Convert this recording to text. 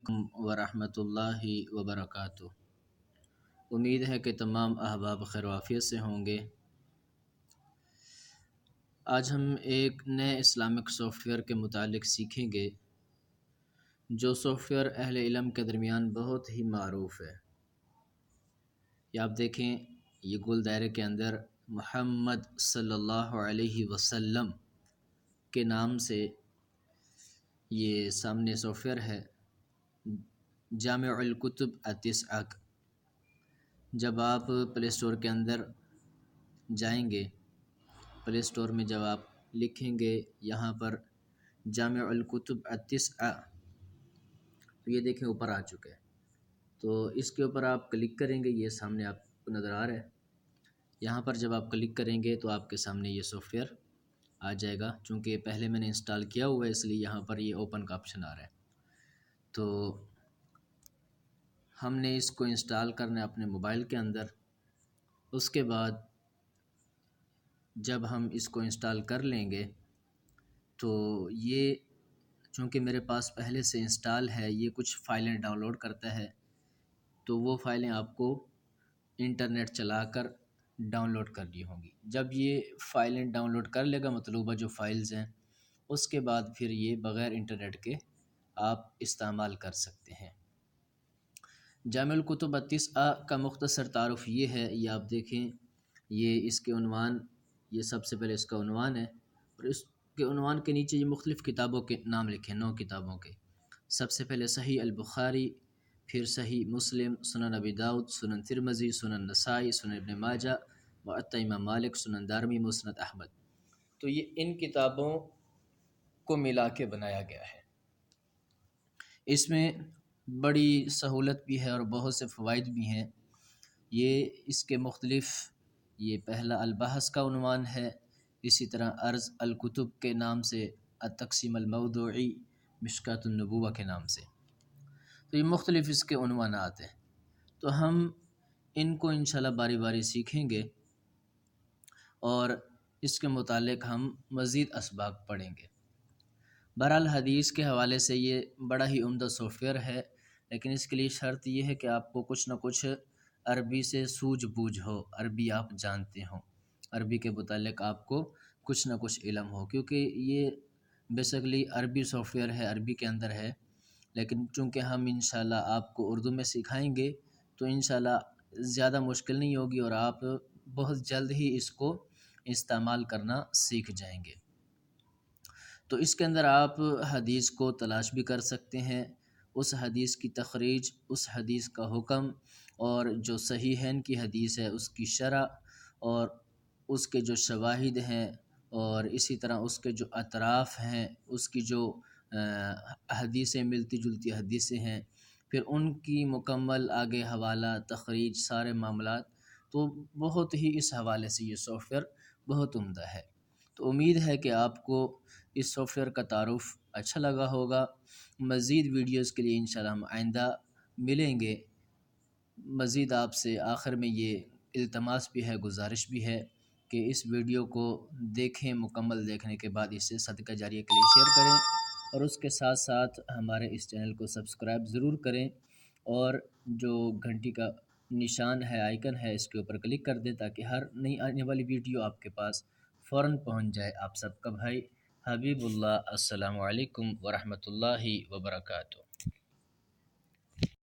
ورحمۃ اللہ وبرکاتہ۔ امید ہے کہ تمام احباب خیر و عافیت سے ہوں گے۔ آج ہم ایک نئے اسلامک سافٹ ویئر کے متعلق سیکھیں گے جو سافٹ ویئر اہل علم کے درمیان بہت ہی معروف ہے۔ یہ آپ دیکھیں، یہ گول دائرے کے اندر محمد صلی اللہ علیہ وسلم کے نام سے یہ سامنے سافٹ ویئر ہے، جامع الکتب التسعہ۔ جب آپ پلے اسٹور کے اندر جائیں گے، پلے اسٹور میں جب آپ لکھیں گے یہاں پر جامع الکتب التسعہ، تو یہ دیکھیں اوپر آ چکا ہے۔ تو اس کے اوپر آپ کلک کریں گے، یہ سامنے آپ کو نظر آ رہا ہے۔ یہاں پر جب آپ کلک کریں گے تو آپ کے سامنے یہ سافٹ ویئر آ جائے گا۔ چونکہ پہلے میں نے انسٹال کیا ہوا ہے اس لیے یہاں پر یہ اوپن کا آپشن آ رہا ہے۔ تو ہم نے اس کو انسٹال کرنا ہے اپنے موبائل کے اندر۔ اس کے بعد جب ہم اس کو انسٹال کر لیں گے تو یہ چونکہ میرے پاس پہلے سے انسٹال ہے، یہ کچھ فائلیں ڈاؤن لوڈ کرتا ہے، تو وہ فائلیں آپ کو انٹرنیٹ چلا کر ڈاؤن لوڈ کرنی ہوں گی۔ جب یہ فائلیں ڈاؤن لوڈ کر لے گا مطلوبہ جو فائلز ہیں، اس کے بعد پھر یہ بغیر انٹرنیٹ کے آپ استعمال کر سکتے ہیں۔ جامع الکتب التسعہ کا مختصر تعارف یہ ہے، یہ آپ دیکھیں، یہ اس کے عنوان، یہ سب سے پہلے اس کا عنوان ہے، اور اس کے عنوان کے نیچے یہ مختلف کتابوں کے نام لکھے، 9 کتابوں کے۔ سب سے پہلے صحیح البخاری، پھر صحیح مسلم، سنن ابی داؤد، سنن ترمذی، سنن نسائی، سنن ابن ماجہ، موطأ امام مالک، سنن دارمی، مسند احمد۔ تو یہ ان کتابوں کو ملا کے بنایا گیا ہے۔ اس میں بڑی سہولت بھی ہے اور بہت سے فوائد بھی ہیں۔ یہ اس کے مختلف، یہ پہلا البحث کا عنوان ہے، اسی طرح عرض الکتب کے نام سے، التقسیم الموضوعی، مشکوٰۃ النبوہ کے نام سے۔ تو یہ مختلف اس کے عنوانات ہیں، تو ہم ان کو انشاءاللہ باری باری سیکھیں گے اور اس کے متعلق ہم مزید اسباق پڑھیں گے۔ بہرحال حدیث کے حوالے سے یہ بڑا ہی عمدہ سافٹ ویئر ہے، لیکن اس کے لیے شرط یہ ہے کہ آپ کو کچھ نہ کچھ عربی سے سوجھ بوجھ ہو، عربی آپ جانتے ہوں، عربی کے متعلق آپ کو کچھ نہ کچھ علم ہو، کیونکہ یہ بیسکلی عربی سافٹ ویئر ہے، عربی کے اندر ہے۔ لیکن چونکہ ہم انشاءاللہ آپ کو اردو میں سکھائیں گے تو انشاءاللہ زیادہ مشکل نہیں ہوگی اور آپ بہت جلد ہی اس کو استعمال کرنا سیکھ جائیں گے۔ تو اس کے اندر آپ حدیث کو تلاش بھی کر سکتے ہیں، اس حدیث کی تخریج، اس حدیث کا حکم، اور جو صحیحین کی حدیث ہے اس کی شرح اور اس کے جو شواہد ہیں، اور اسی طرح اس کے جو اطراف ہیں، اس کی جو حدیثیں ملتی جلتی حدیثیں ہیں، پھر ان کی مکمل آگے حوالہ، تخریج، سارے معاملات، تو بہت ہی اس حوالے سے یہ سافٹ ویئر بہت عمدہ ہے۔ تو امید ہے کہ آپ کو اس سافٹ ویئر کا تعارف اچھا لگا ہوگا۔ مزید ویڈیوز کے لیے انشاءاللہ ہم آئندہ ملیں گے۔ مزید آپ سے آخر میں یہ التماس بھی ہے، گزارش بھی ہے کہ اس ویڈیو کو دیکھیں، مکمل دیکھنے کے بعد اسے صدقہ جاریہ کے لیے شیئر کریں، اور اس کے ساتھ ساتھ ہمارے اس چینل کو سبسکرائب ضرور کریں، اور جو گھنٹی کا نشان ہے، آئیکن ہے، اس کے اوپر کلک کر دیں تاکہ ہر نئی آنے والی ویڈیو آپ کے پاس فوراً پہنچ جائے۔ آپ سب کا بھائی حبیب اللہ، السلام علیکم ورحمۃ اللہ وبرکاتہ۔